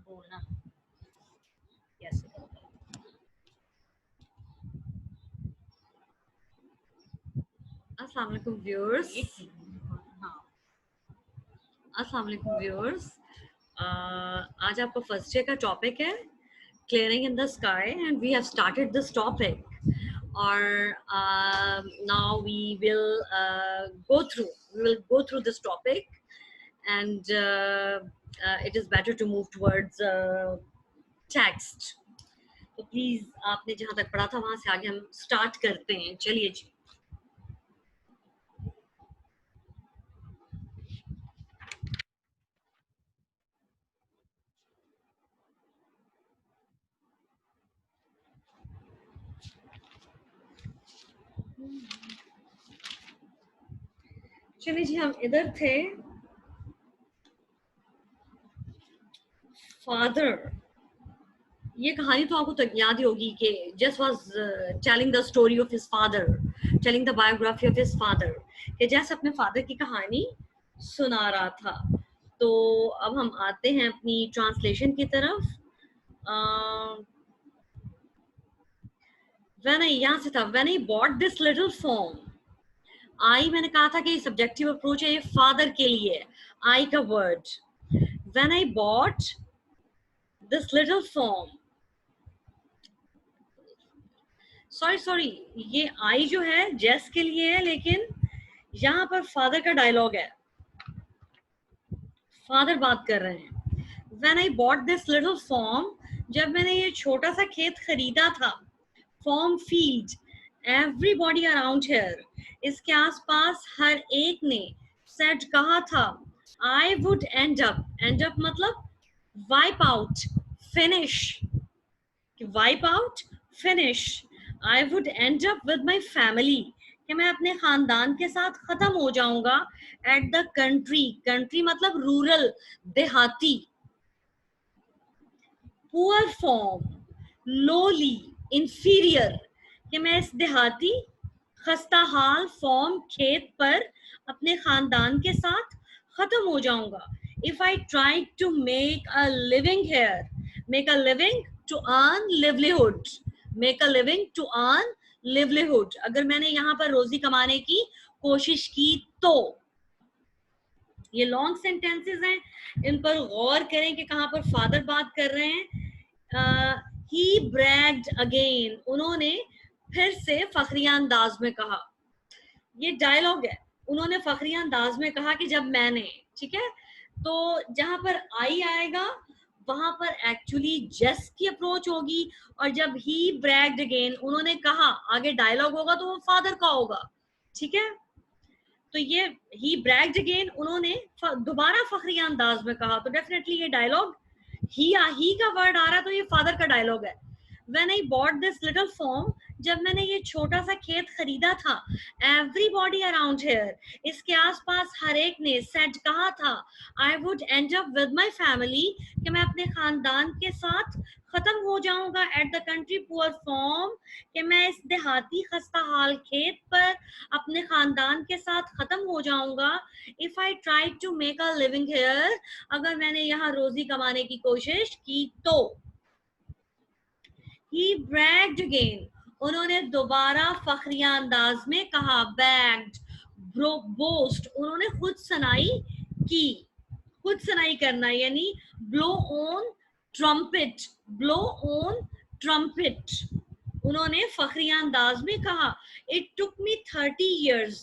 बोलना। यस। अस्सलाम वालेकुम व्यूअर्स। हाँ, अस्सलाम वालेकुम व्यूअर्स। आज आपका फर्स्ट डे का टॉपिक है clearing in the sky and we have started this topic और now we will go through this topic and it is better to move towards text. तो प्लीज आपने जहाँ तक पढ़ा था वहां से आगे हम स्टार्ट करते हैं। चलिए जी। चलिए जी, हम इधर थे। फादर, ये कहानी तो आपको तक याद ही होगी कि just was telling the story of his father, telling the biography of his father, कि जैसे अपने फादर की कहानी सुना रहा था। तो अब हम आते हैं अपनी ट्रांसलेशन की तरफ। यहाँ से था, when I bought this little form. I, मैंने कहा था कि सब्जेक्टिव अप्रोच है, ये फादर के लिए आई का word. When I bought this little form, sorry, ये आई जो है जेस के लिए है, लेकिन यहाँ पर फादर का डायलॉग है, फादर बात कर रहे हैं। When I bought this little farm, जब मैंने ये छोटा सा खेत खरीदा था, farm field, everybody around here, इसके आसपास हर एक ने said कहा था, I would end up मतलब wipe out, finish, wipe out, finish, I would end up with my family, कि मैं अपने खानदान के साथ खत्म हो जाऊंगा एट द कंट्री मतलब रूरल, देहाती, पुअर फॉर्म, लोली, इंफीरियर, कि मैं इस देहाती खस्ता हाल फॉर्म खेत पर अपने खानदान के साथ खत्म हो जाऊंगा। If I try to make a living here, make a living to earn livelihood, make a living to earn livelihood, अगर मैंने यहाँ पर रोजी कमाने की कोशिश की तो। ये लॉन्ग सेंटेंसेस हैं, इन पर गौर करें कि कहाँ पर फादर बात कर रहे हैं। ही ब्रैग्ड अगेन, उन्होंने फिर से फखरिया अंदाज में कहा। ये डायलॉग है, उन्होंने फखरिया अंदाज में कहा कि जब मैंने, ठीक है, तो जहां पर आई आएगा वहां पर एक्चुअली जस की अप्रोच होगी, और जब ही ब्रैग्ड अगेन, उन्होंने कहा, आगे डायलॉग होगा तो वो फादर का होगा, ठीक है। तो ये ही ब्रैग्ड अगेन, उन्होंने दोबारा फखरिया अंदाज में कहा, तो डेफिनेटली ये डायलॉग ही का वर्ड आ रहा है, तो ये फादर का डायलॉग है। When I bought this little farm, जब मैंने ये छोटा सा खेत खरीदा था, everybody around here, इसके आसपास हर एक ने said कहा था, I would end up with my family, कि मैं अपने खानदान के साथ खत्म हो जाऊंगा at the country poor farm, कि मैं इस देहाती खस्ता हाल खेत पर अपने खानदान के साथ खत्म हो जाऊंगा। If I tried to make a living here, अगर मैंने यहाँ रोजी कमाने की कोशिश की तो। He bragged again, उन्होंने दोबारा फखरिया अंदाज में कहा, बैग्ड, बोस्ट, उन्होंने खुद सनाई की, खुद सनाई करना, यानी blow on trumpet, blow on trumpet, उन्होंने फखरिया अंदाज में कहा। इट टुक मी 30 years,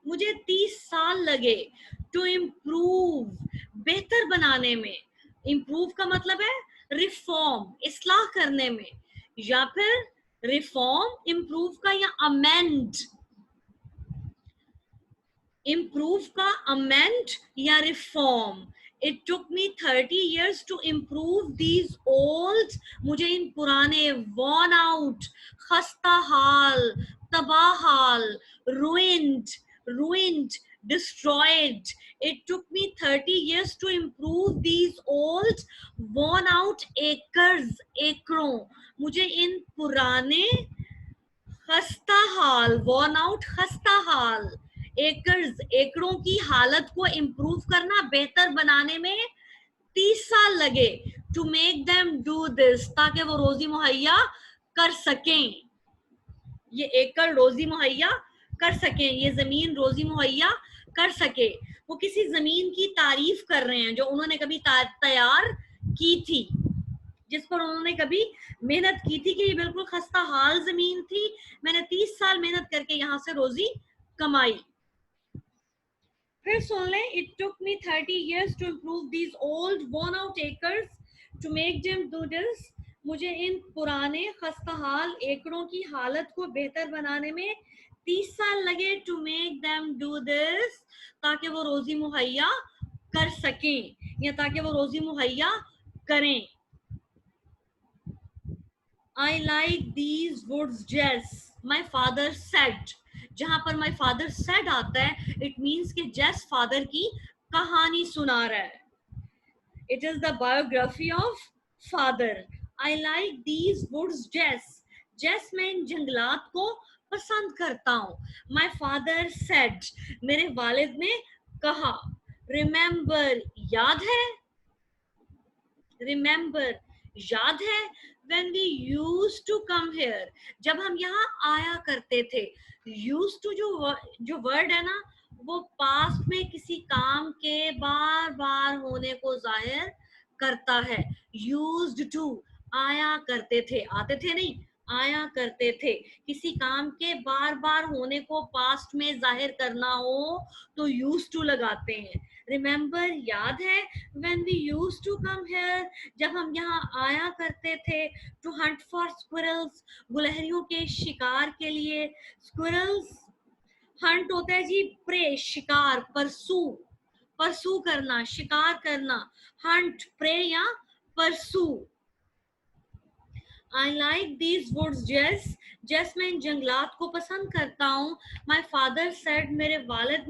मुझे 30 साल लगे, टू इम्प्रूव, बेहतर बनाने में, इम्प्रूव का मतलब है रिफॉर्म, इस्लाह करने में, या फिर रिफॉर्म, इम्प्रूव का, या अमेंड, इम्प्रूव का, अमेंड या reform. It took me 30 years to improve these old, मुझे इन पुराने, वॉर्न आउट, खस्ता हाल, तबाह हाल, ruined, destroyed. It took me 30 years to improve these old, worn out acres, एकड़ों, मुझे इन पुराने खस्ता हाल, worn out खस्ता हाल, एकर्स, एकड़ों की हालत को इम्प्रूव करना, बेहतर बनाने में 30 साल लगे to make them do this, ताकि वो रोजी मुहैया कर सकें, ये एकड़ रोजी मुहैया कर सकें, ये जमीन रोजी मुहैया कर सके। वो किसी जमीन की तारीफ कर रहे हैं जो उन्होंने कभी तैयार की थी, जिस पर उन्होंने कभी मेहनत की थी कि ये बिल्कुल खस्ता हाल जमीन थी, मैंने 30 साल मेहनत करके यहाँ से रोजी कमाई। फिर सुन लें, it took me 30 years to improve these old worn out acres to make them do this, मुझे इन पुराने खस्ताहाल एकड़ों की हालत को बेहतर बनाने में 30 साल लगे to make them do this, ताकि वो रोजी मुहैया कर सकें या ताकि वो रोजी मुहैया करें। I like these woods, Jess, my father said। जहां पर my father said आता है, it means कि Jess father की कहानी सुना रहा है। It is the biography of father। I like these woods, Jess। Jess, मैं इन जंगलात को पसंद करता हूँ। My father said, मेरे वालिद ने कहा। Remember, याद है, remember, याद है, when we used to come here, जब हम यहाँ आया करते थे। used to जो वर्ड है ना, वो पास्ट में किसी काम के बार बार होने को जाहिर करता है। used to, आया करते थे, आते थे नहीं, आया करते थे। किसी काम के बार बार होने को पास्ट में जाहिर करना हो तो used to लगाते हैं। Remember, याद है, when we used to come here, जब हम यहाँ आया करते थे, to hunt for squirrels, गुलहरियों के शिकार के लिए। squirrels, hunt होता है जी प्रे, शिकार, परसू करना, शिकार करना, hunt, प्रे या परसू। I like these woods, Jess। Jess, मैं इन जंगलात को पसंद करता हूँ। My father said, मेरे वालिद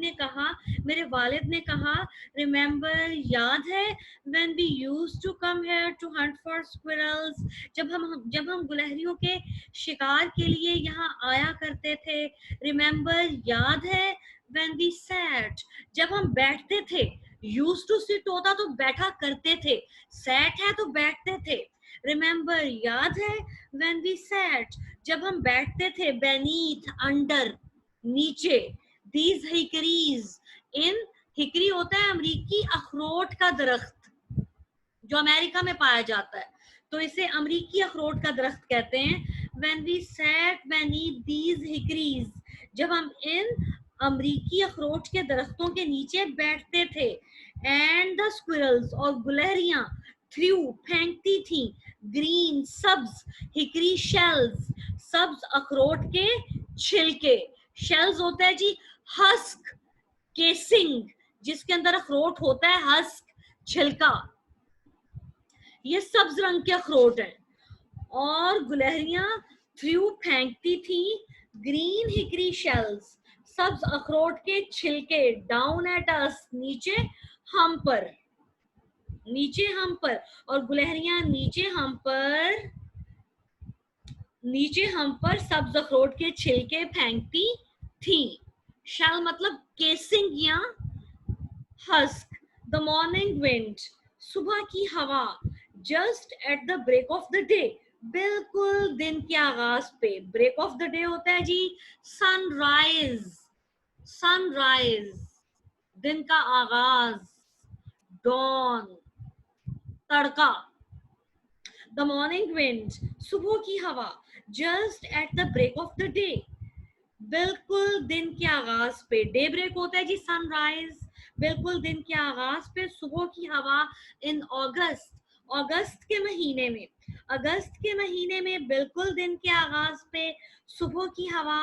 ने कहा, remember, याद है, when we used to come here to hunt for squirrels, जब हम गुलहरियों के शिकार के लिए यहाँ आया करते थे। Remember, याद है, when we sat, जब हम बैठते थे। used to sit होता तो बैठा करते थे, sat है तो बैठते थे। Remember, याद है, when we sat, जब हम बैठते थे। beneath, under, नीचे। these hickories, in, हिकरी होता है अमरीकी अखरोट का दरख्त जो अमेरिका में पाया जाता है, तो इसे अमरीकी अखरोट का दरख्त कहते हैं। when we sat beneath these hickories, जब हम इन अमरीकी अखरोट के दरख्तों के नीचे बैठते थे। and the squirrels, और गुलहरियां थ्रू, फेंकती थी। ग्रीन, सब्ज, हिकरी शेल्स, सब्ज अखरोट के छिलके। शेल्स होता है जी हस्क, केसिंग, जिसके अंदर अखरोट होता है, हस्क, छिलका। ये सब्ज रंग के अखरोट हैं। और गुलहरियां थ्रू, फेंकती थी। ग्रीन हिकरी शेल्स, सब्ज अखरोट के छिलके। डाउन एट अस, नीचे हम पर, नीचे हम पर। और गुलहरियां नीचे हम पर सब्ज अखरोट के छिलके फेंकती थी। शेल मतलब केसिंग या हस्क। द मॉर्निंग विंड, सुबह की हवा। Just at the break of the day, बिल्कुल दिन के आगाज पे। ब्रेक ऑफ द डे होता है जी सनराइज, सनराइज, दिन का आगाज, डॉन, तड़का। द मॉर्निंग विंड, सुबह की हवा। Just at the break of the day, बिल्कुल दिन के आगाज पे। डे ब्रेक होता है जी सनराइज, बिल्कुल दिन के आगाज पे सुबह की हवा। इन अगस्त, अगस्त के महीने में, अगस्त के महीने में बिल्कुल दिन के आगाज पे सुबह की हवा।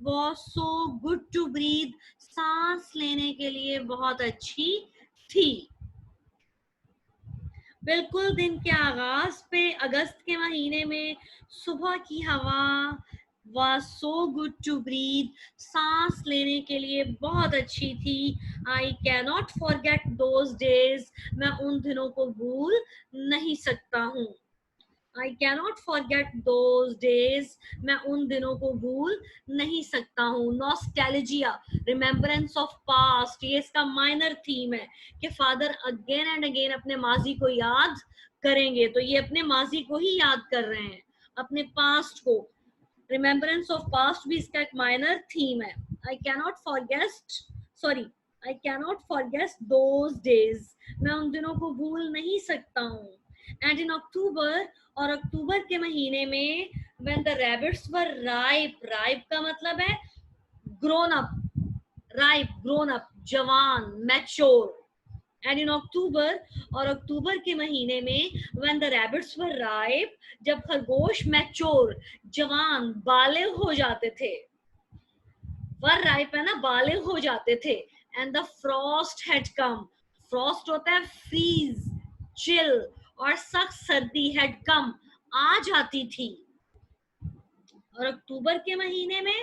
Was so good to breathe, सांस लेने के लिए बहुत अच्छी थी। बिल्कुल दिन के आगाज पे अगस्त के महीने में सुबह की हवा was so good to breathe, सांस लेने के लिए बहुत अच्छी थी। I cannot forget those days, मैं उन दिनों को भूल नहीं सकता हूँ। I cannot forget those days. मैं उन दिनों को भूल नहीं सकता हूँ. Nostalgia, remembrance of past. ये इसका minor theme है कि फादर again and again अपने माजी को याद करेंगे. तो ये अपने माजी को ही याद कर रहे हैं, अपने पास्ट को. रिमेम्बरेंस ऑफ पास्ट भी इसका एक माइनर थीम है. I cannot forget those days. मैं उन दिनों को भूल नहीं सकता हूँ. एंड इन अक्टूबर, और अक्टूबर के महीने में, when the rabbits were ripe का मतलब है grown up, जवान, mature. एंड इन अक्टूबर, और अक्टूबर के महीने में, when the rabbits were ripe, जब खरगोश मैच्योर, जवान, बालिग हो जाते थे. वर राइप है ना, बालिग हो जाते थे. And the Frost had come. Frost होता है फ्रीज, चिल, और सख्त सर्दी, हैड कम, आ जाती थी. और अक्टूबर के महीने में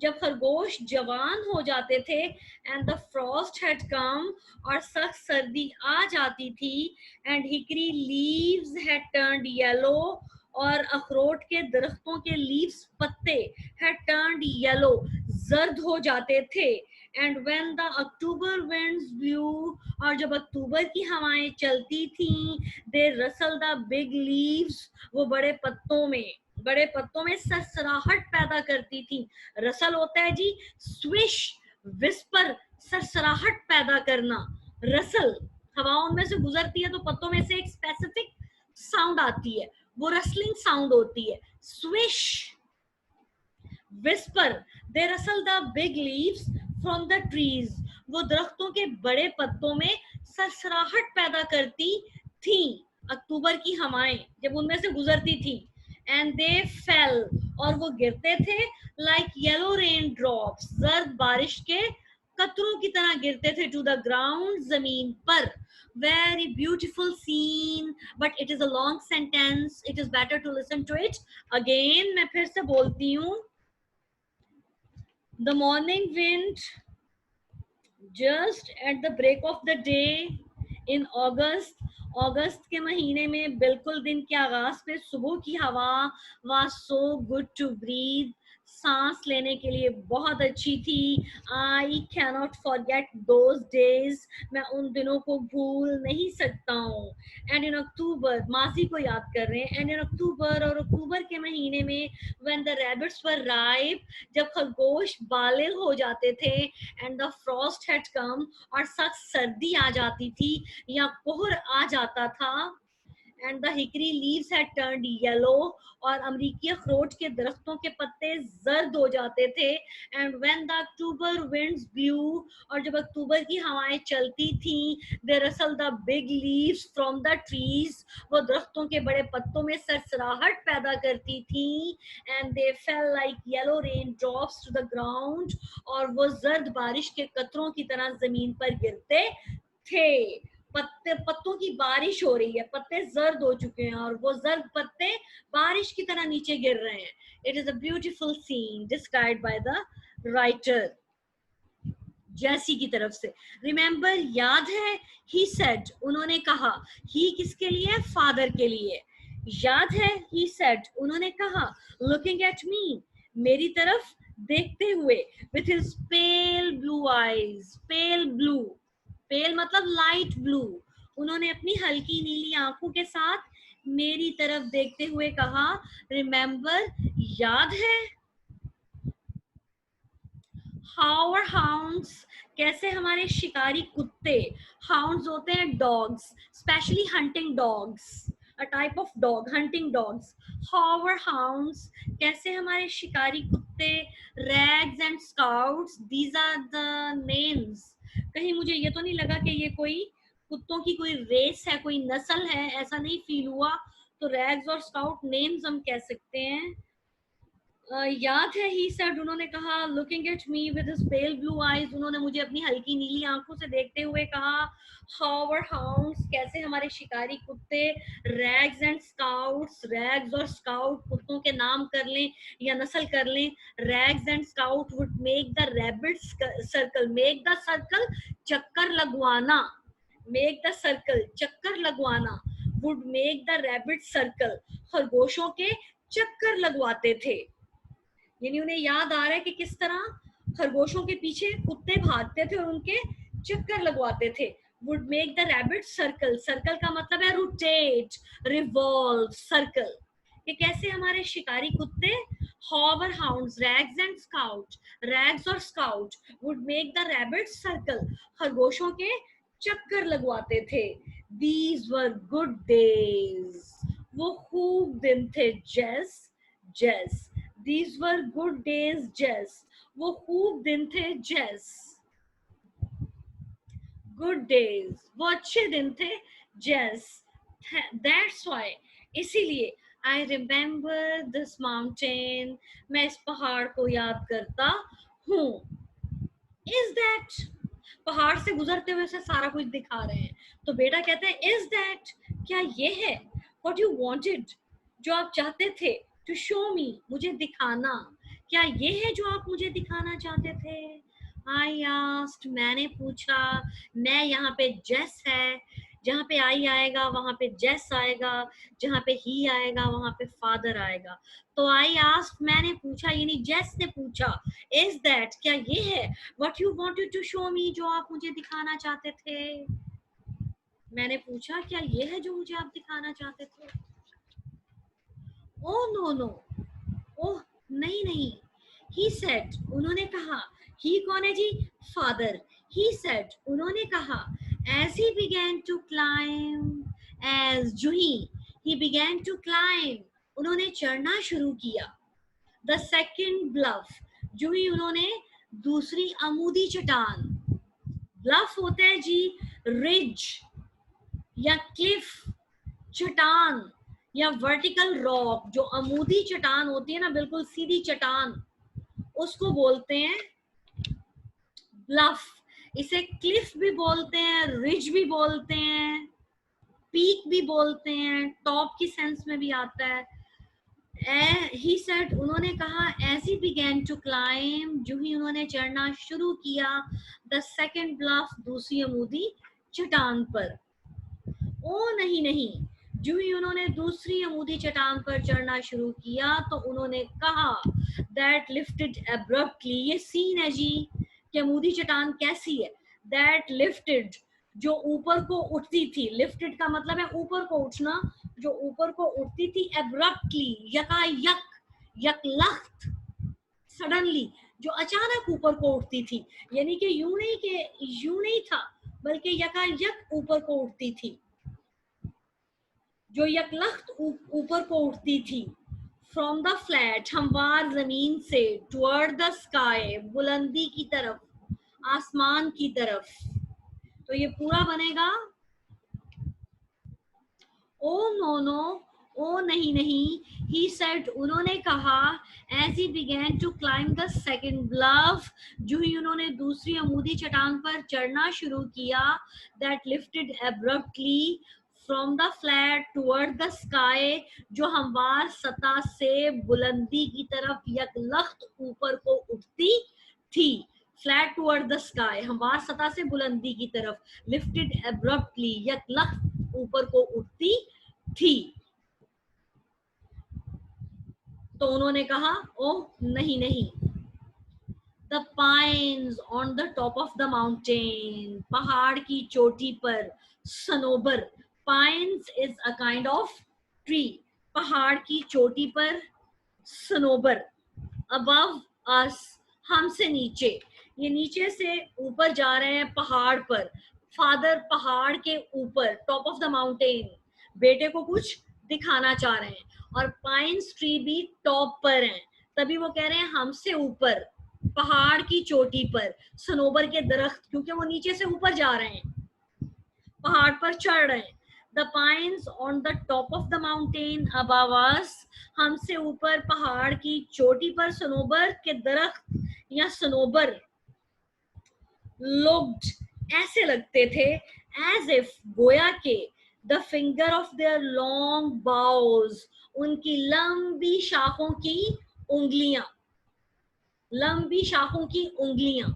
जब खरगोश जवान हो जाते थे, and the Frost had come, और सख्त सर्दी आ जाती थी. And hickory leaves had turned yellow, और अखरोट के दरख्तों के लीव्स, पत्ते, हैड टर्न्ड येलो, जर्द हो जाते थे. And when the October winds blew, और जब अक्टूबर की हवाएं चलती थी, they rustle the big leaves, वो बड़े पत्तों में सरसराहट पैदा करती थी. रसल होता है जी स्विश, विस्पर, सरसराहट पैदा करना. रसल, हवाओं में से गुजरती है तो पत्तों में से एक स्पेसिफिक साउंड आती है, वो रसलिंग साउंड होती है. Swish, whisper, they rustle the big leaves from the trees, वो दरख्तों के बड़े पत्तों में सरसराहट पैदा करती थी. अक्टूबर की हवाएं जब उनमें से गुजरती थी. एंड दे फेल, और वो गिरते थे, लाइक येलो रेन ड्रॉप्स, जर्द बारिश के कतरों की तरह गिरते थे, टू द ग्राउंड, जमीन पर. Very beautiful scene, but it is a long sentence. It is better to listen to it again. मैं फिर से बोलती हूँ. The morning wind just at the break of the day in August. अगस्त के महीने में बिल्कुल दिन के आगाज पे सुबह की हवा was so good to breathe. सांस लेने के लिए बहुत अच्छी थी. I cannot forget those days. मैं उन दिनों को भूल नहीं सकता हूँ. एंड इन अक्टूबर, माजी को याद कर रहे हैं. एंड इन अक्टूबर, और अक्टूबर के महीने में, when the rabbits were ripe, जब खरगोश बालिग हो जाते थे, and the Frost had come, और सख्त सर्दी आ जाती थी या कोहर आ जाता था. And the hickory leaves had turned yellow, और अमरीकी अखरोट के दरख्तों के पत्ते जर्द हो जाते थे. And when the October winds blew, और जब अक्टूबर की हवाएं चलती थी, they rustle the big leaves from the trees, वो दरख्तों के बड़े पत्तों में सरसराहट पैदा करती थी. And they fell like yellow rain drops to the ground, और वो जर्द बारिश के कतरों की तरह जमीन पर गिरते थे. पत्तों की बारिश हो रही है, पत्ते जर्द हो चुके हैं, और वो जर्द पत्ते बारिश की तरह नीचे गिर रहे हैं. It is a beautiful scene described by the writer. जैसी की तरफ से. रिमेम्बर, याद है, ही सेड, उन्होंने कहा. ही किसके लिए? फादर के लिए. याद है, ही सेड, उन्होंने कहा. लुकिंग एट मी, मेरी तरफ देखते हुए. With his pale blue eyes, pale blue, pale मतलब लाइट ब्लू. उन्होंने अपनी हल्की नीली आंखों के साथ मेरी तरफ देखते हुए कहा. रिमेम्बर, याद है. हाउ आर हाउंड्स, कैसे हमारे शिकारी कुत्ते. हाउंड्स होते हैं dogs, specially hunting dogs, a type of dog, hunting dogs. How are hounds, कैसे हमारे शिकारी कुत्ते. Rags and Scouts, these are the names. कहीं मुझे ये तो नहीं लगा कि ये कोई कुत्तों की कोई रेस है, कोई नस्ल है, ऐसा नहीं फील हुआ. तो रैग्स और स्काउट नेम्स हम कह सकते हैं. याद है, ही सेड, उन्होंने कहा. Looking at me with his pale blue eyes, उन्होंने मुझे अपनी हल्की नीली आंखों से देखते हुए कहा. हाउ आर हाउंड्स, कैसे हमारे शिकारी कुत्ते. रैग्स एंड स्काउट्स, रैग्स और स्काउट कुत्तों के नाम कर लें या नस्ल कर लें. Rags and scout would make the rabbit circle. Make the circle, चक्कर लगवाना. मेक द सर्कल, चक्कर लगवाना. would make the rabbit circle, खरगोशों के चक्कर लगवाते थे। यानी उन्हें याद आ रहा है कि किस तरह खरगोशों के पीछे कुत्ते भागते थे और उनके चक्कर लगवाते थे। would make the rabbit circle, circle का मतलब है rotate, revolve, circle। ये कैसे हमारे शिकारी कुत्ते hover hounds, rags and scout, rags और scout would make the rabbit circle, खरगोशों के चक्कर लगवाते थे। These were good days, वो खूब दिन थे Jess, Jess। These were good days Jess, वो खूब दिन थे Jess। Good days, वो अच्छे दिन थे Jess। That's why, इसीलिए I remember this mountain, मैं इस पहाड़ को याद करता हूँ। Is that, पहाड़ से गुजरते हुए से सारा कुछ दिखा रहे हैं, तो बेटा कहता है is that, क्या ये है what you wanted, जो आप चाहते थे, to show me, मुझे दिखाना, क्या ये है जो आप मुझे दिखाना चाहते थे। I asked, मैंने पूछा, मैं यहाँ पे Jess है, जहाँ पे आई आएगा वहां पे Jess आएगा, जहाँ पे he आएगा वहां पे father आएगा। तो I asked, मैंने पूछा, यानी Jess ने पूछा, is that, क्या ये है what you wanted to show me, जो आप मुझे दिखाना चाहते थे। मैंने पूछा, क्या ये है जो मुझे आप दिखाना चाहते थे। Oh no no, ओह नहीं नहीं, he said, उन्होंने कहा, he कौन है जी, father। he said, उन्होंने कहा, as he began to climb, as जो he began to climb, उन्होंने चढ़ना शुरू किया, the second bluff, जो ही उन्होंने दूसरी अमूदी चट्टान, ब्लफ होता है जी रिज या क्लिफ, चट्टान या वर्टिकल रॉक, जो अमूदी चट्टान होती है ना, बिल्कुल सीधी चट्टान, उसको बोलते हैं ब्लफ। इसे क्लिफ भी बोलते हैं, रिज भी बोलते हैं, पीक भी बोलते हैं, टॉप की सेंस में भी आता है। he said, उन्होंने कहा, as he began to climb, जो ही उन्होंने चढ़ना शुरू किया, the second bluff, दूसरी अमूदी चट्टान पर। ओ नहीं नहीं, जो ही उन्होंने दूसरी अमूदी चट्टान पर चढ़ना शुरू किया तो उन्होंने कहा, that lifted abruptly, ये सीन है जी कि अमूदी चट्टान कैसी है, that lifted, जो ऊपर को उठती थी, लिफ्टेड का मतलब है ऊपर को उठना, जो ऊपर को उठती थी, एब्रप्टली, यकायक, यकलख्त, सडनली, जो अचानक ऊपर को उठती थी, यानी कि यूं नहीं था, बल्कि यकायक ऊपर को उठती थी, जो यकलख्त ऊपर को उठती थी। फ्रॉम द फ्लैट, हमवार जमीन से, टुवर्ड द स्काई, बुलंदी की तरफ, आसमान की तरफ। तो ये पूरा बनेगा, ओ नो नो, ओ नहीं नहीं, he said, उन्होंने कहा, as he began to climb the second bluff, जो ही उन्होंने दूसरी अमूदी चट्टान पर चढ़ना शुरू किया, that lifted abruptly from the flat toward the sky, जो हमवार सतह से बुलंदी की तरफ यकलख्त ऊपर को उठती थी। फ्लैट टुवर्ड द स्काई, हमवार सतह से बुलंदी की तरफ, लिफ्टेड एब्रप्टली, यकलख्त ऊपर को उठती थी। तो उन्होंने कहा, ओह नहीं नहीं, the pines on the top of the mountain, पहाड़ की चोटी पर, Sanobar, pines is a kind of tree, पहाड़ की चोटी पर, सनोबर, अबव अस, हमसे नीचे, ये नीचे से ऊपर जा रहे हैं पहाड़ पर, फादर पहाड़ के ऊपर, टॉप ऑफ द माउंटेन, बेटे को कुछ दिखाना चाह रहे हैं, और पाइन्स ट्री भी टॉप पर हैं, तभी वो कह रहे हैं हमसे ऊपर, पहाड़ की चोटी पर, सनोबर के दरख्त, क्योंकि वो नीचे से ऊपर जा रहे हैं, पहाड़ पर चढ़ रहे हैं। The pines on the top of the mountain above us, हमसे ऊपर पहाड़ की चोटी पर सनोबर के दरख्त या सनोबर, looked, ऐसे लगते थे, as if, गोया के, the finger of their long boughs, उनकी लंबी शाखों की उंगलियां, लंबी शाखों की उंगलियां,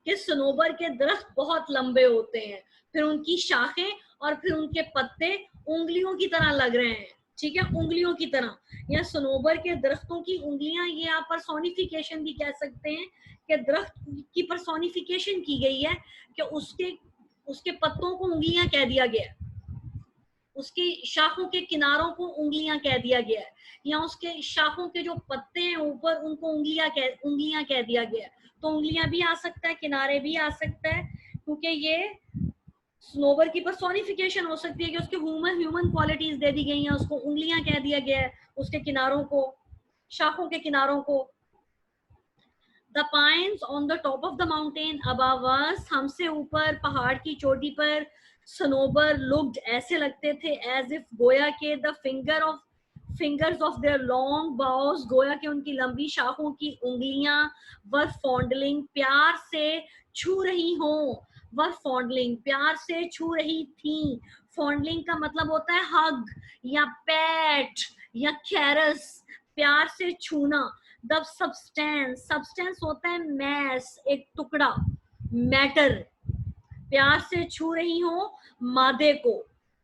कि सनोबर के दरख्त बहुत लंबे होते हैं, फिर उनकी शाखें और फिर उनके पत्ते उंगलियों की तरह लग रहे हैं, ठीक है, उंगलियों की तरह, या सनोबर के दरख्तों की उंगलियां, ये आप पर्सोनिफिकेशन भी कह सकते हैं कि दरख्त की पर्सोनिफिकेशन की गई है कि उसके उसके पत्तों को उंगलियां कह दिया गया है, उसकी शाखों के किनारों को उंगलियां कह दिया गया है, या उसके शाखों के जो पत्ते हैं ऊपर उनको उंगलियां कह दिया गया है। तो उंगलियां भी आ सकता है, किनारे भी आ सकता है, क्योंकि ये स्नोबर की पर्सोनिफिकेशन हो सकती है कि उसके ह्यूमन क्वालिटीज दे दी गई हैं, उसको उंगलियां कह दिया गया है, उसके किनारों को, शाखों के किनारों को। The pines on the top of the mountain above अस, हमसे ऊपर पहाड़ की चोटी पर सनोबर लुक्ड, ऐसे लगते थे, एज इफ गोया के the fingers of their long boughs, गोया के उनकी लंबी शाखों की उंगलियां वर फॉन्डलिंग, प्यार से छू रही हों, वर फॉन्डलिंग, प्यार से छू रही थी। फॉन्डलिंग का मतलब होता है हग या पैट या कैरस, प्यार से छूना। द सब्सटेंस होता है मैस, एक टुकड़ा, मैटर, प्यार से छू रही हो मादे को,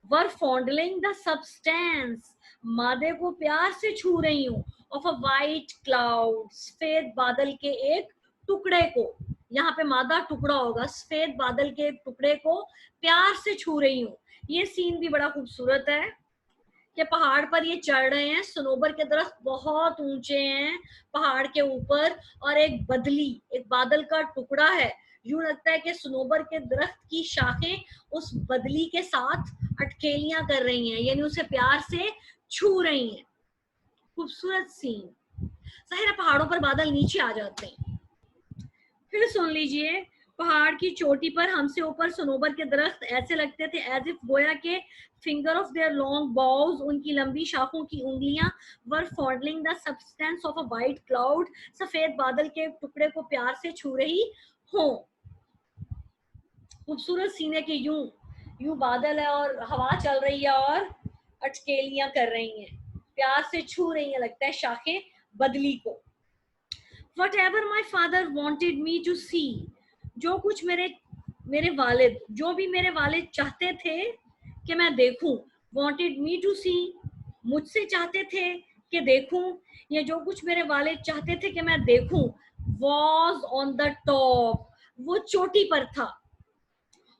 वर फॉन्डलिंग द सब्सटेंस, मादे को प्यार से छू रही हूँ, ऑफ अ वाइट क्लाउड, सफेद बादल के एक टुकड़े को, यहाँ पे मादा टुकड़ा होगा, सफेद बादल के एक टुकड़े को प्यार से छू रही हूँ। ये सीन भी बड़ा खूबसूरत है कि पहाड़ पर ये चढ़ रहे हैं, सनोबर के दरख्त बहुत ऊंचे हैं पहाड़ के ऊपर, और एक बादल का टुकड़ा है, यूं लगता है कि सनोबर के दरख्त की शाखें उस बदली के साथ अटकेलियां कर रही हैं, यानी उसे प्यार से छू रही हैं। खूबसूरत सीन। जाहिर है पहाड़ों पर बादल नीचे आ जाते हैं। फिर सुन लीजिए, पहाड़ की चोटी पर हमसे ऊपर सनोबर के दरख्त ऐसे लगते थे, एज इफ गोया के finger of their long boughs, उनकी लंबी शाखों की उंगलियां were fondling the substance of a white cloud, सफेद बादल के टुकड़े को प्यार से छू रही हो। खूबसूरत सीने के यूं यूं बादल है और हवा चल रही है और अटकेलियां कर रही हैं, प्यार से छू रही हैं, लगता है शाखें बदली को। Whatever my father wanted me to see, जो कुछ मेरे वालिद, जो भी मेरे वालिद चाहते थे कि मैं देखूं, wanted me to see, मुझसे चाहते थे कि देखूं, या जो कुछ मेरे वालिद चाहते थे कि मैं देखूं, was on the top, वो चोटी पर था,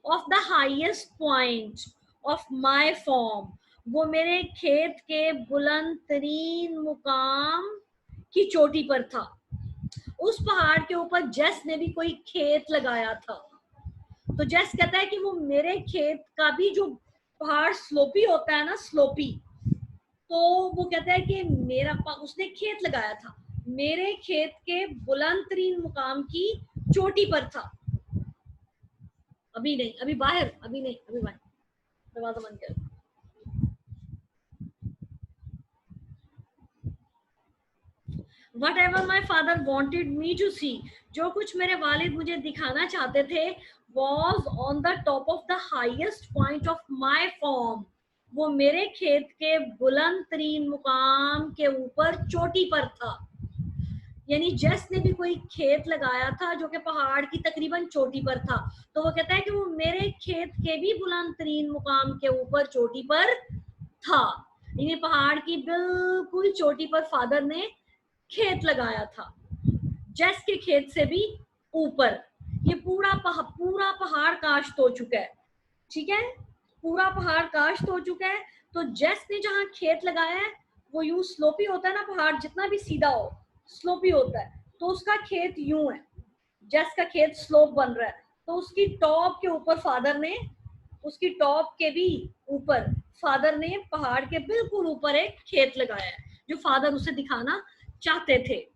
of the highest point of my farm, वो मेरे खेत के बुलंद तरीन मुकाम की चोटी पर था। उस पहाड़ के ऊपर जेस ने भी कोई खेत लगाया था, तो जेस कहता है कि वो मेरे खेत का भी, जो पहाड़ स्लोपी होता है ना, स्लोपी, तो वो कहता है कि उसने खेत लगाया था, मेरे खेत के बुलंद तरीन मुकाम की चोटी पर था। अभी नहीं, अभी बाहर, अभी नहीं, अभी बाहर, दरवाजा बंद कर। Whatever my father wanted me to see, जो कुछ मेरे वालिद मुझे दिखाना चाहते थे, was on the top of the highest point of my farm, वो मेरे खेत के बुलंद तरीन मुकाम के ऊपर चोटी पर था। यानी जेस ने भी कोई खेत लगाया था जो कि पहाड़ की तकरीबन चोटी पर था, तो वो कहता है कि वो मेरे खेत के भी बुलंद तरीन मुकाम के ऊपर चोटी पर था, यानी पहाड़ की बिल्कुल चोटी पर फादर ने खेत लगाया था, जेस के खेत से भी ऊपर। ये पूरा पहाड़ काश्त हो चुका है, ठीक है, पूरा पहाड़ काश्त हो चुका है। तो जेस ने जहाँ खेत लगाया है वो यूं स्लोपी होता है ना, पहाड़ जितना भी सीधा हो स्लोपी होता है, तो उसका खेत यूं है, जेस का खेत स्लोप बन रहा है, तो उसकी टॉप के ऊपर फादर ने, उसकी टॉप के भी ऊपर फादर ने पहाड़ के बिल्कुल ऊपर एक खेत लगाया है, जो फादर उसे दिखाना चाहते थे।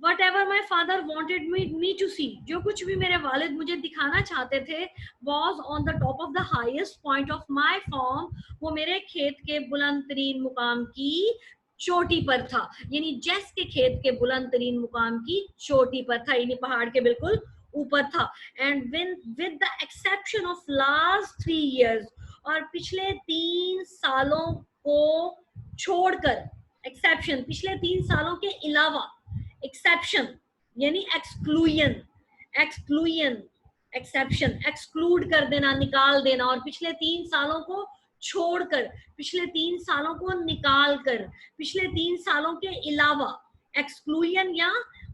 Whatever my father wanted me to see, जो कुछ भी मेरे वालिद मुझे दिखाना चाहते थे, was on the top of the highest point of my farm, वो मेरे खेत के बुलंद तरीन मुकाम की चोटी पर था, यानी जेस के खेत के बुलंद तरीन मुकाम की चोटी पर था, यानी पहाड़ के बिल्कुल ऊपर था। And with the exception of last 3 years, और पिछले 3 सालों को छोड़कर, एक्सेप्शन पिछले 3 सालों के अलावा, एक्सेप्शन यानी एक्सक्लूजन, एक्सक्लूजन एक्सेप्शन, एक्सक्लूड कर देना, निकाल देना, और पिछले 3 सालों को छोड़कर, पिछले 3 सालों को निकाल कर, पिछले 3 सालों के अलावा, एक्सक्लूजन या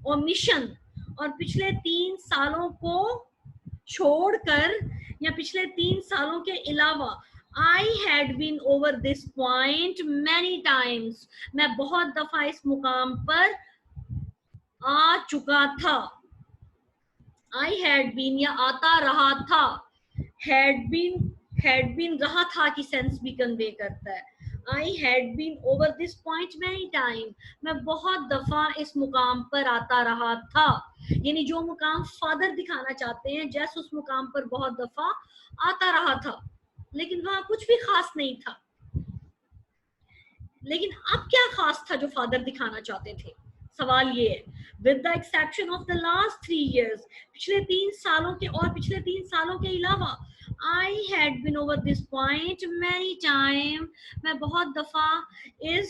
ओमिशन, और पिछले 3 सालों को छोड़कर या पिछले 3 सालों के अलावा, I had been over this point many times. मैं बहुत दफा इस मुकाम पर आ चुका था. I had been या आता रहा था. Had been रहा था की सेंस भी कन्वे करता है. I had been over this point many times. मैं बहुत दफा इस मुकाम पर आता रहा था. यानी जो मुकाम फादर दिखाना चाहते हैं, जैसे उस मुकाम पर बहुत दफा आता रहा था, लेकिन वहां कुछ भी खास नहीं था. लेकिन अब क्या खास था जो फादर दिखाना चाहते थे? सवाल ये है. With the exception of the last 3 years, पिछले 3 सालों के और पिछले 3 सालों के अलावा, I had been over this point many times. मैं बहुत दफा इस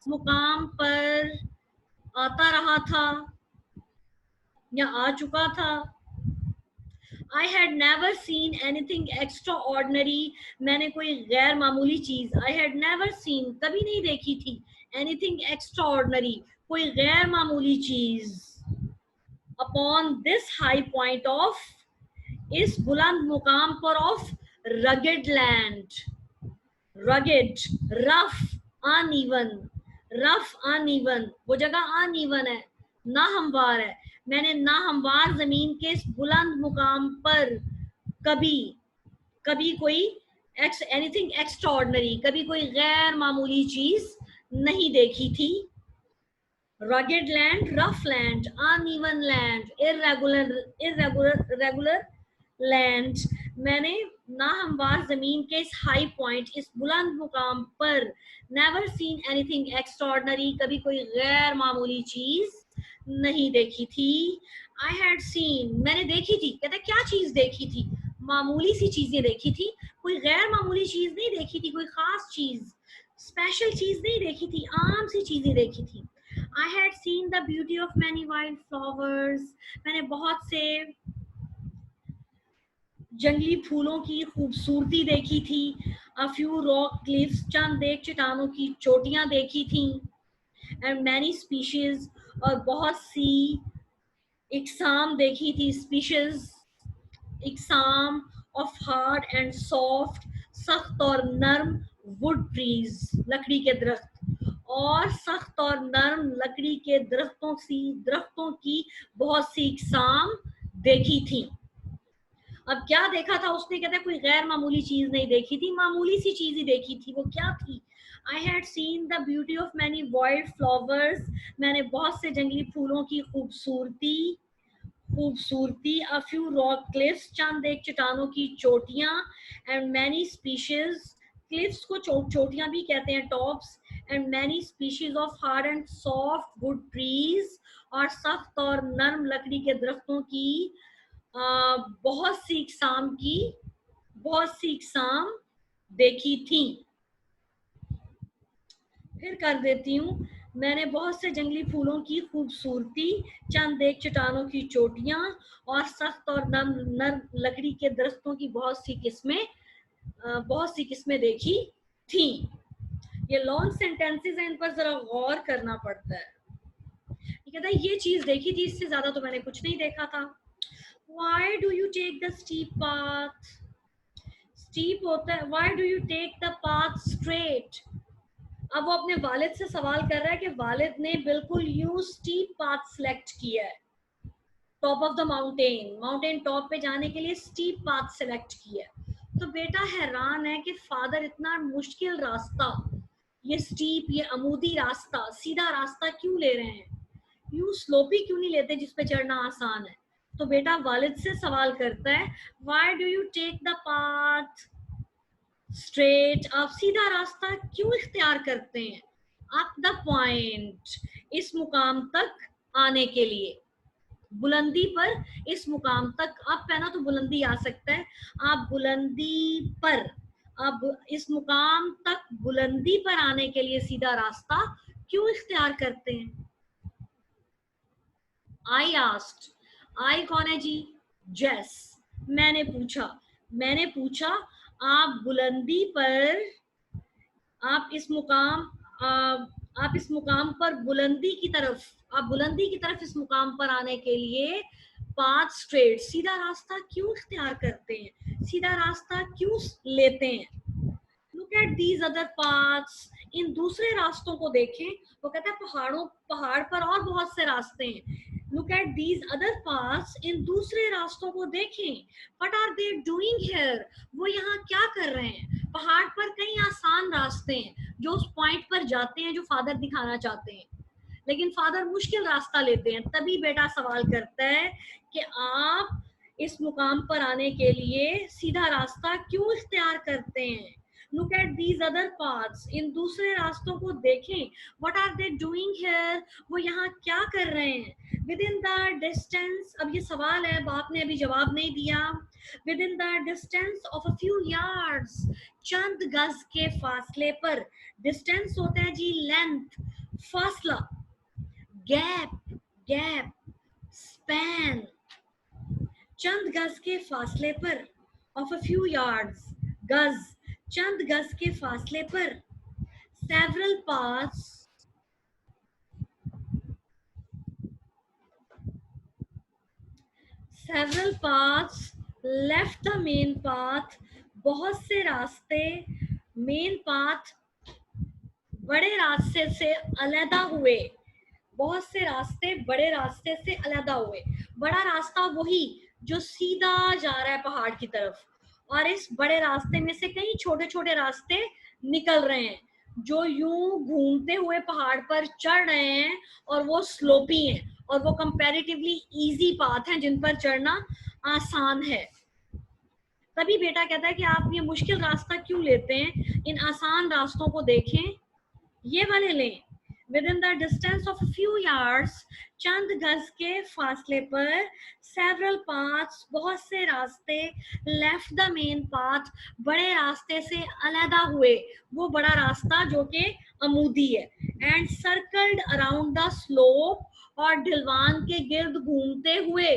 मुकाम पर आता रहा था या आ चुका था. I had never seen anything extraordinary. मैंने कोई गैर मामूली चीज, I had never seen, कभी नहीं देखी थी, anything extraordinary, कोई गैर मामूली चीज. Upon this high point of, इस बुलंद मुकाम पर, of rugged land, rugged, rough, uneven, rough, uneven, वो जगह uneven है, ना हमवार है. मैंने ना हमवार जमीन के इस बुलंद मुकाम पर कभी कोई एनीथिंग एक्स्ट्राऑर्डिनरी, कभी कोई गैर मामूली चीज नहीं देखी थी. rugged land, rough land, uneven land, irregular land. मैंने ना हमवार जमीन के इस हाई पॉइंट, इस बुलंद मुकाम पर, never seen anything extraordinary, कभी कोई गैर मामूली चीज नहीं देखी थी. I had seen, मैंने देखी थी. कहते क्या चीज देखी थी? मामूली सी चीजें देखी थी, कोई गैर मामूली चीज नहीं देखी थी, कोई खास चीज, स्पेशल चीज नहीं देखी थी, आम सी चीजें देखी थी. I had seen the beauty of many wild flowers. मैंने बहुत से जंगली फूलों की खूबसूरती देखी थी. A few rock cliffs, चंद एक चट्टानों की चोटियां देखी थी. And many species, और बहुत सी इकसाम देखी थी. स्पीशीज, इकसाम of hard and soft, सख्त और नर्म, wood trees, लकड़ी के दरख्त, और सख्त और नर्म लकड़ी के दरख्तों की बहुत सी इकसाम देखी थी. अब क्या देखा था उसने? कहता है कोई गैर मामूली चीज नहीं देखी थी, मामूली सी चीज ही देखी थी. वो क्या थी? I had seen the beauty of many wild flowers. मैंने बहुत से जंगली फूलों की खूबसूरती. A few rock cliffs, चंद एक चट्टानों की चोटियां. And many species, cliffs को चोटियां भी कहते हैं, tops. And many species of hard and soft wood trees, और सख्त और नर्म लकड़ी के दरख्तों की बहुत सी इकसाम देखी थी. फिर कर देती हूँ. मैंने बहुत से जंगली फूलों की खूबसूरती, चंद एक चट्टानों की चोटियां, और सख्त और नर्म लकड़ी के दरख्तों की बहुत सी किस्में देखी थी. ये लॉन्ग सेंटेंसेस हैं, इन पर जरा गौर करना पड़ता है. ये कहता है ये चीज देखी थी, इससे ज्यादा तो मैंने कुछ नहीं देखा था. Why do you take the steep path? Steep होता है, why do you take the path straight? अब वो अपने वालिद से सवाल कर रहा है कि वालिद ने बिल्कुल यूं स्टीप पाथ सिलेक्ट किया है, top of the mountain top पे जाने के लिए स्टीप पाथ सिलेक्ट किया है. तो बेटा हैरान है कि फादर इतना मुश्किल रास्ता, ये स्टीप, ये अमूदी रास्ता, सीधा रास्ता क्यों ले रहे हैं, यूं स्लोपी क्यों नहीं लेते जिस पे चढ़ना आसान है. तो बेटा वालिद से सवाल करता है, why do you take the path straight, आप सीधा रास्ता क्यों इख्तियार करते हैं, अप द पॉइंट, इस मुकाम तक आने के लिए, बुलंदी पर इस मुकाम तक. अप है ना तो बुलंदी आ सकता है. आप बुलंदी पर, अब इस मुकाम तक बुलंदी पर आने के लिए सीधा रास्ता क्यों इख्तियार करते हैं. I asked, I कौन है जी? Jess. मैंने पूछा. आप बुलंदी पर आप इस मुकाम आप इस मुकाम पर बुलंदी की तरफ आप बुलंदी की तरफ इस मुकाम पर आने के लिए पाथ स्ट्रेट सीधा रास्ता क्यों इख्तियार करते हैं, सीधा रास्ता क्यों लेते हैं। Look at these other paths, इन दूसरे रास्तों को देखें। वो कहता है पहाड़ पर और बहुत से रास्ते हैं। Look at these other paths, इन दूसरे रास्तों को देखें। What are they doing here, वो यहाँ क्या कर रहे हैं। पहाड़ पर कई आसान रास्ते हैं जो उस पॉइंट पर जाते हैं जो फादर दिखाना चाहते हैं, लेकिन फादर मुश्किल रास्ता लेते हैं। तभी बेटा सवाल करता है कि आप इस मुकाम पर आने के लिए सीधा रास्ता क्यों इख्तियार करते हैं। Look at these other paths, इन दूसरे रास्तों को देखें। What are they doing here, वो यहाँ क्या कर रहे हैं। विद इन द डिस्टेंस, अब ये सवाल है, बाप ने अभी जवाब नहीं दिया। Within the distance of a few yards, चंद गज के फासले पर। डिस्टेंस होता है जी लेंथ, फासला, गैप, स्पैन। चंद गज के फासले पर, ऑफ अ फ्यू यार्ड्स, गज, चंद गज के फासले पर। Several paths left the main path, बहुत से रास्ते मेन पाथ बड़े रास्ते से अलहदा हुए। बहुत से रास्ते बड़े रास्ते से अलहदा हुए। बड़ा रास्ता वही जो सीधा जा रहा है पहाड़ की तरफ, और इस बड़े रास्ते में से कई छोटे छोटे रास्ते निकल रहे हैं जो यूं घूमते हुए पहाड़ पर चढ़ रहे हैं, और वो स्लोपी हैं और वो कंपैरेटिवली इजी पाथ हैं जिन पर चढ़ना आसान है। तभी बेटा कहता है कि आप ये मुश्किल रास्ता क्यों लेते हैं, इन आसान रास्तों को देखें, ये वाले लें। Within the distance of a few yards, चंद गज के फासले पर। Several paths, बहुत से रास्ते। Left the main path, बड़े रास्ते से अलहदा हुए, वो बड़ा रास्ता जो कि अमूदी है। And circled around the slope, और ढलवान के गिर्द घूमते हुए।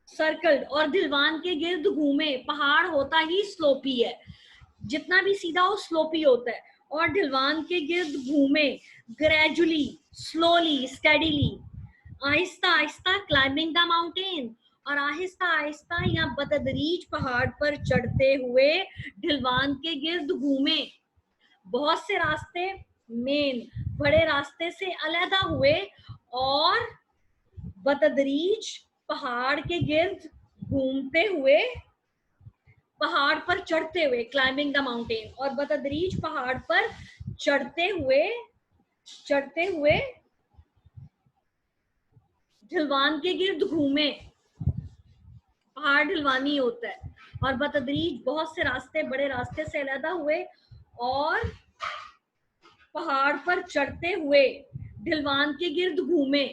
सर्कल्ड और ढलवान के गिर्द घूमे। पहाड़ होता ही स्लोपी है, जितना भी सीधा हो स्लोपी होता है, और ढलवान के गिर्द घूमे। Gradually, slowly, steadily, Aahista Aahista climbing the mountain, और आहिस्ता आहिस्ता या बतदरीज पहाड़ पर चढ़ते हुए ढलवान के गिर्द घूमे। बहुत से रास्ते मेन बड़े रास्ते से अलहदा हुए, और बतदरीज पहाड़ के गिर्द घूमते हुए, पहाड़ पर चढ़ते हुए, क्लाइंबिंग द माउंटेन, और बतदरीज पहाड़ पर चढ़ते हुए ढलवान के गिर्द घूमे। पहाड़ ढलवानी होता है, और बतदरीज बहुत से रास्ते बड़े रास्ते से अलहदा हुए, और पहाड़ पर चढ़ते हुए ढलवान के गिर्द घूमे।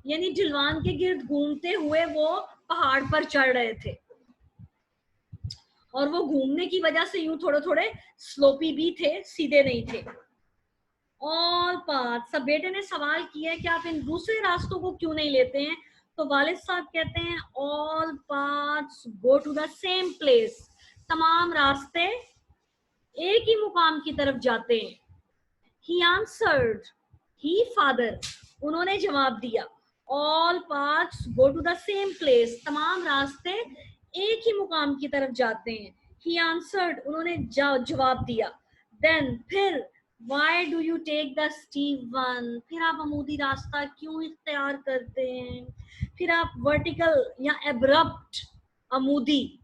यानी ढलवान के गिर्द घूमते हुए वो पहाड़ पर चढ़ रहे थे, और वो घूमने की वजह से यूं थोड़े थोड़े स्लोपी भी थे, सीधे नहीं थे। ऑल पाथ, सब बेटे ने सवाल किया है कि आप इन दूसरे रास्तों को क्यों नहीं लेते हैं। तो वालिद साहब कहते हैं all paths go to the same place, तमाम रास्ते एक ही मुकाम की तरफ जाते हैं। ही आंसर्ड, ही फादर, उन्होंने जवाब दिया। All paths go to the same place, तमाम रास्ते एक ही मुकाम की तरफ जाते हैं। ही आंसर्ड, उन्होंने जवाब दिया। देन, फिर, why do you take the steep one, फिर आप अमूदी रास्ता क्यों इख्तियार करते हैं, फिर आप वर्टिकल या एब्रप्ट अमूदी।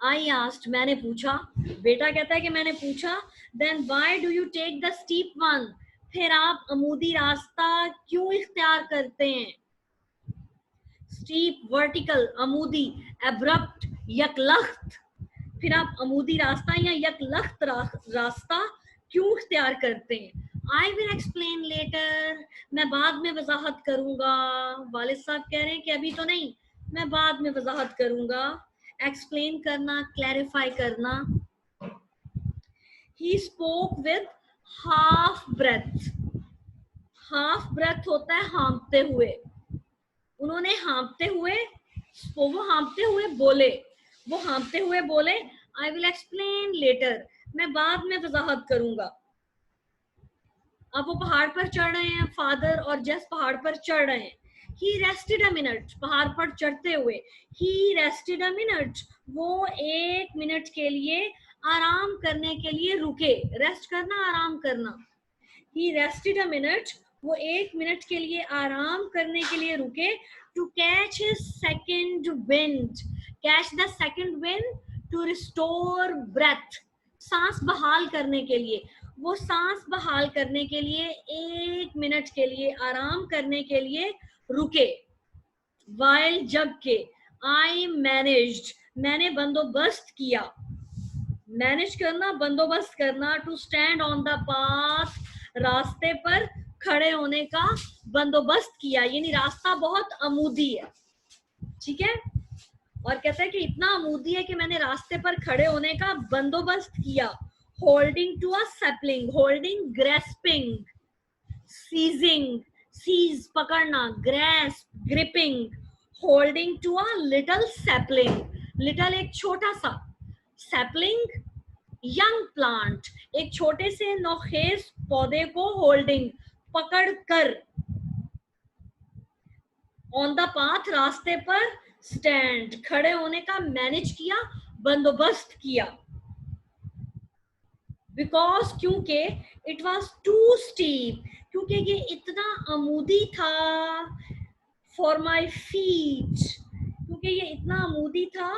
आई आस्क्ड, मैंने पूछा। बेटा कहता है कि मैंने पूछा। Then why do you take the steep one, फिर आप अमूदी रास्ता क्यों इख्तियार करते हैं। स्टीप, वर्टिकल, अमूदी, एब्रप्ट, यकलख्त, फिर आप अमूदी रास्ता या यकलख्त रास्ता क्यों इख्तियार करते हैं। आई विल एक्सप्लेन लेटर, मैं बाद में वजाहत करूंगा। वालिद साहब कह रहे हैं कि अभी तो नहीं, मैं बाद में वजाहत करूंगा। एक्सप्लेन करना, क्लैरिफाई करना। He spoke with half breath, half breath होता है हाँफते हुए। उन्होंने हाँफते हुए, वो हाँफते हुए बोले, आई विल एक्सप्लेन लेटर, मैं बाद में वजाहत करूंगा। अब वो पहाड़ पर चढ़ रहे हैं, फादर और जस पहाड़ पर चढ़ रहे हैं। ही रेस्टेड अ मिनट, पहाड़ पर चढ़ते हुए ही रेस्टेड अ मिनट, वो 1 मिनट के लिए आराम करने के लिए रुके। रेस्ट करना, आराम करना। ही रेस्टेड अ मिनट, वो 1 मिनट के लिए आराम करने के लिए रुके। To catch his second wind, catch the second wind, to restore breath, सांस बहाल करने के लिए। वो सांस बहाल करने के लिए 1 मिनट के लिए आराम करने के लिए रुके। वाइल, जबकि, आई मैनेज्ड, मैंने बंदोबस्त किया। मैनेज करना, बंदोबस्त करना। To stand on the path, रास्ते पर खड़े होने का बंदोबस्त किया, यानी रास्ता बहुत अमूदी है, ठीक है। और कहता है कि इतना अमूदी है कि मैंने रास्ते पर खड़े होने का बंदोबस्त किया। Holding to a sapling, holding grasping, seizing, seize पकड़ना, grasp gripping, holding to a little sapling, little एक छोटा सा, सैपलिंग यंग प्लांट एक छोटे से नौखेज पौधे को, होल्डिंग पकड़ कर, ऑन द पाथ रास्ते पर, स्टैंड खड़े होने का मैनेज किया, बंदोबस्त किया। बिकॉज, क्योंकि, इट वॉज टू स्टीप, क्योंकि ये इतना अमूदी था। फॉर माई फीट, क्योंकि ये इतना अमूदी था।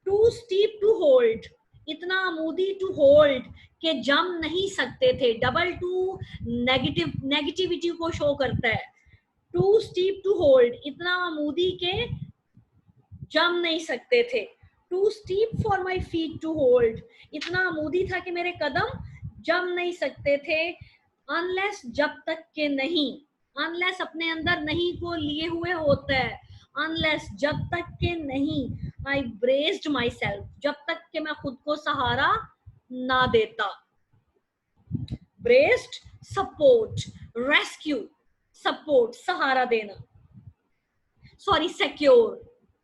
टू स्टीप टू होल्ड, इतना अमूदी टू होल्ड के जम नहीं सकते थे। डबल टू नेगेटिविटी को शो करता है। टू स्टीप टू होल्ड, इतना अमूदी के जम नहीं सकते थे। Too steep for my feet to hold, इतना अमूदी था कि मेरे कदम जम नहीं सकते थे। अनलेस, जब तक के नहीं, अनलेस अपने अंदर नहीं को लिए हुए होता है। अनलेस, जब तक के नहीं। आई ब्रेस्ड माई सेल्फ, जब तक के मैं खुद को सहारा ना देता। ब्रेस्ड, सपोर्ट, रेस्क्यू, सपोर्ट सहारा देना, सॉरी सिक्योर,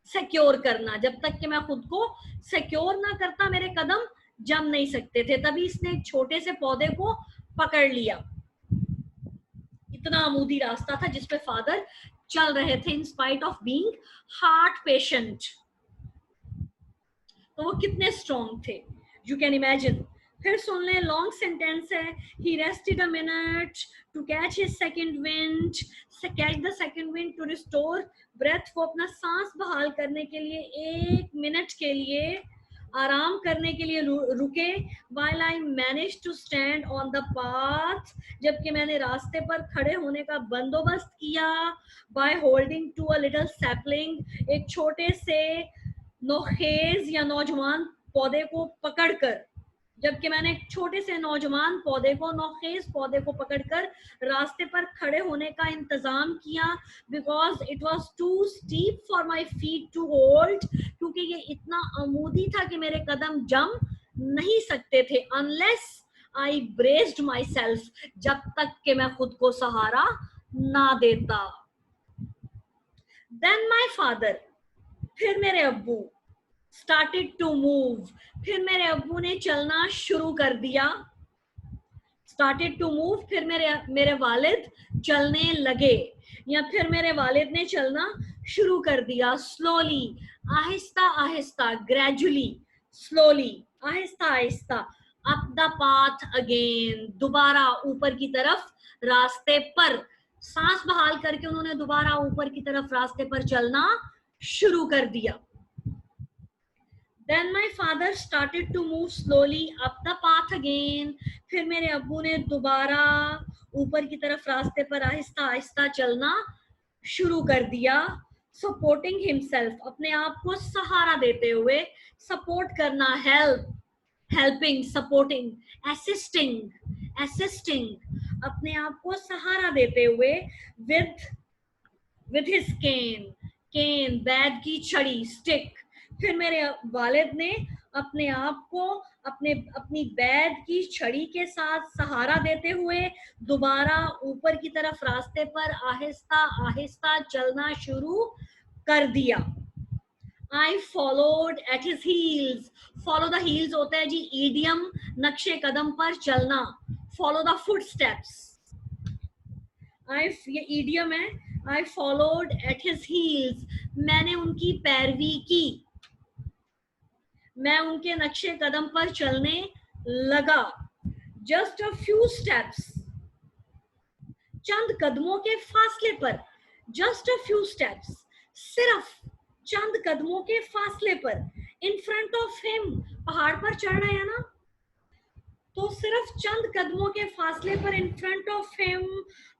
सिक्योर करना। जब तक कि मैं खुद को सिक्योर ना करता मेरे कदम जम नहीं सकते थे। तभी इसने एक छोटे से पौधे को पकड़ लिया। इतना अमूदी रास्ता था जिसपे फादर चल रहे थे, in spite of being heart patient. तो वो कितने स्ट्रॉन्ग थे, यू कैन इमेजिन। फिर सुन ले, लॉन्ग सेंटेंस है। He rested a minute to catch his second wind, catch the second wind, to restore breath, वो अपना सांस बहाल करने के लिए 1 मिनट के लिए आराम करने के लिए रुके। while I managed to stand on the path, जबकि मैंने रास्ते पर खड़े होने का बंदोबस्त किया। by holding to a little sapling, एक छोटे से नौखेज या नौजवान पौधे को पकड़कर, जबकि मैंने एक छोटे से नौजवान पौधे को, नौखेज पौधे को पकड़कर रास्ते पर खड़े होने का इंतजाम किया। Because it was too steep for my feet to hold, क्योंकि ये इतना अमूदी था कि मेरे कदम जम नहीं सकते थे। Unless I braced my self, जब तक कि मैं खुद को सहारा ना देता। देन माई फादर, फिर मेरे अब्बू, स्टार्टेड टू मूव, फिर मेरे अब्बू ने चलना शुरू कर दिया। स्टार्टेड टू मूव, फिर मेरे वालिद चलने लगे, या फिर मेरे वालिद ने चलना शुरू कर दिया। Slowly, Aahista Aahista, gradually, slowly, Aahista Aahista. Up the path again, दोबारा ऊपर की तरफ रास्ते पर। सांस बहाल करके उन्होंने दोबारा ऊपर की तरफ रास्ते पर चलना शुरू कर दिया। Then my father started to move slowly up the path again. फिर मेरे अब्बू ने दोबारा ऊपर की तरफ रास्ते पर आहिस्ता आहिस्ता चलना शुरू कर दिया। Supporting himself, अपने आप को सहारा देते हुए, सपोर्ट करना, हेल्प, हेल्पिंग, सपोर्टिंग, असिस्टिंग, अपने आप को सहारा देते हुए। with his cane, बैद की छड़ी, स्टिक। फिर मेरे वालिद ने अपने आप को अपनी बैद की छड़ी के साथ सहारा देते हुए दोबारा ऊपर की तरफ रास्ते पर आहिस्ता आहिस्ता चलना शुरू कर दिया। I followed at his heels. Follow the heels होता है जी idiom, नक्शे कदम पर चलना. Follow the footsteps. ये idiom है. I followed at his heels. मैंने उनकी पैरवी की. मैं उनके नक्शे कदम पर चलने लगा. Just a few steps. चंद कदमों के फासले पर. Just a few steps. सिर्फ चंद कदमों के फासले पर. In front of him. पहाड़ पर चढ़ रहे हैं ना, तो सिर्फ चंद कदमों के फासले पर in front of him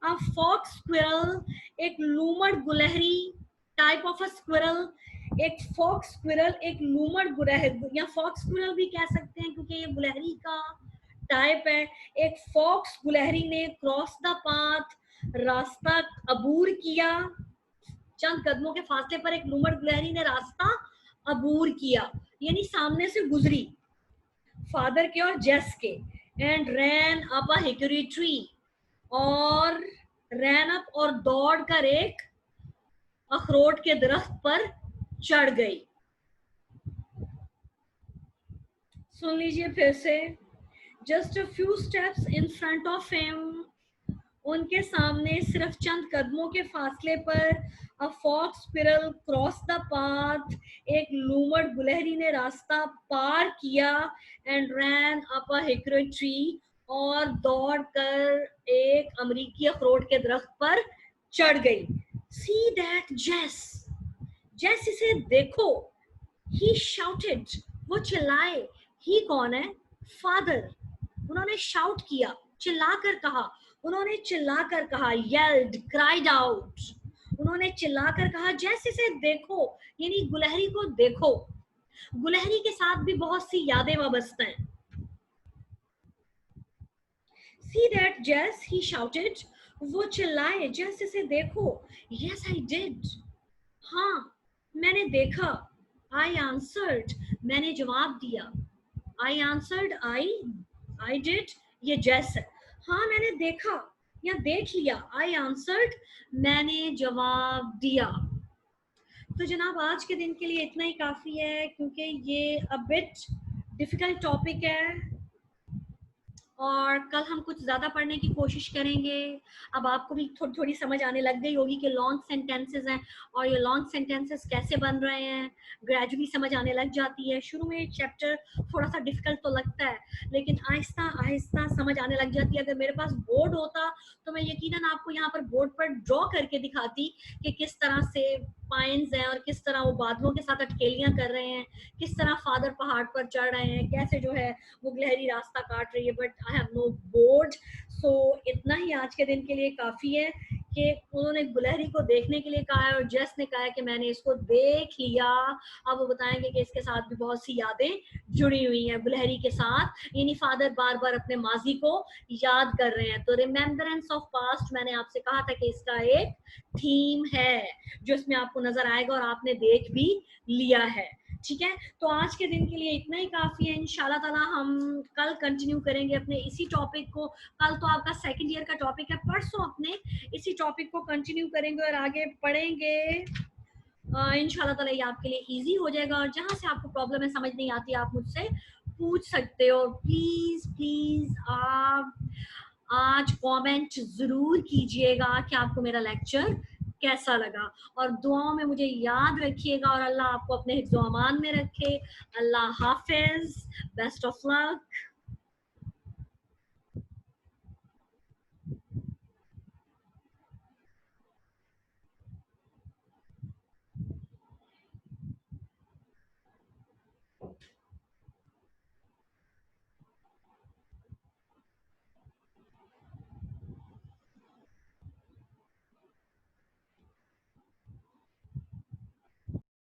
a fox squirrel, एक लूमड़ गुलहरी, टाइप ऑफ अ स्क्विरल, एक फॉक्स स्क्विरल, एक लूमड़ गुलहरी, या फॉक्स स्क्विरल भी कह सकते हैं क्योंकि ये गुलहरी का टाइप है. एक फॉक्स गुलहरी ने क्रॉस द पाथ, रास्ता अबूर किया. चंद कदमों के फासले पर एक लूमड़ गुलहरी ने रास्ता अबूर किया, यानी सामने से गुजरी. फादर के और जेस के. And ran up a hickory tree, और रैन अप और दौड़ कर एक अखरोट के दरख्त पर चढ़ गई. सुन लीजिए फिर से. Just a few steps in front of him, उनके सामने सिर्फ चंद कदमों के फासले पर a fox squirrel cross the path, एक लूमड़ गुलहरी ने रास्ता पार किया. And ran up a hickory tree, और दौड़कर एक अमरीकी अखरोट के दरख्त पर चढ़ गई. सी दैट जेस, जेस इसे देखो. ही शाउटेड, वो चिल्लाए. ही कौन है? फादर. उन्होंने शाउट किया, चिल्लाकर कहा. उन्होंने चिल्लाकर कहा. Yelled, cried out. उन्होंने चिल्लाकर कहा जैसे से देखो, यानी गुलहरी को देखो. गुलहरी के साथ भी बहुत सी यादें वाबस्ता हैं. See that Jess, he shouted. वो चिल्लाए, जैसे से देखो. Yes, I did. हाँ, मैंने देखा. I answered, मैंने जवाब दिया. I answered, I did. ये Jess है. हाँ, मैंने देखा या देख लिया. I answered, मैंने जवाब दिया. तो जनाब आज के दिन के लिए इतना ही काफ़ी है, क्योंकि ये अ बिट डिफ़िकल्ट टॉपिक है और कल हम कुछ ज़्यादा पढ़ने की कोशिश करेंगे. अब आपको भी थोड़ी थोड़ी समझ आने लग गई होगी कि लॉन्ग सेंटेंसेस हैं और ये लॉन्ग सेंटेंसेस कैसे बन रहे हैं. ग्रेजुअली समझ आने लग जाती है. शुरू में चैप्टर थोड़ा सा डिफिकल्ट तो लगता है, लेकिन आहिस्ता आहिस्ता समझ आने लग जाती है. अगर मेरे पास बोर्ड होता तो मैं यकीनन आपको यहाँ पर बोर्ड पर ड्रॉ करके दिखाती कि किस तरह से पाइन्स हैं और किस तरह वो बादलों के साथ अटकेलियाँ कर रहे हैं, किस तरह फादर पहाड़ पर चढ़ रहे हैं, कैसे जो है वो गिलहरी रास्ता काट रही है. But I have no board. So इतना ही आज के दिन के लिए काफ़ी है कि उन्होंने गुलहरी को देखने के लिए कहा है और जेस ने कहा है कि मैंने इसको देख लिया. अब वो बताएंगे कि इसके साथ भी बहुत सी यादें जुड़ी हुई हैं गुलहरी के साथ, यानी फादर बार बार अपने माजी को याद कर रहे हैं. तो रिमेम्बरेंस ऑफ पास्ट मैंने आपसे कहा था कि इसका एक थीम है जो इसमें आपको नजर आएगा और आपने देख भी लिया है. ठीक है, तो आज के दिन के लिए इतना ही काफ़ी है. इंशाल्लाह ताला हम कल कंटिन्यू करेंगे अपने इसी टॉपिक को. कल तो आपका सेकंड ईयर का टॉपिक है, परसों अपने इसी टॉपिक को कंटिन्यू करेंगे और आगे पढ़ेंगे. इंशाल्लाह ताला ये आपके लिए इजी हो जाएगा. और जहाँ से आपको प्रॉब्लम है, समझ नहीं आती, आप मुझसे पूछ सकते हो. प्लीज़ प्लीज़ आप आज कमेंट ज़रूर कीजिएगा कि आपको मेरा लेक्चर कैसा लगा, और दुआओं में मुझे याद रखिएगा. और अल्लाह आपको अपने हिफ्ज़-ओ-अमान में रखे. अल्लाह हाफ़िज़. Best of luck.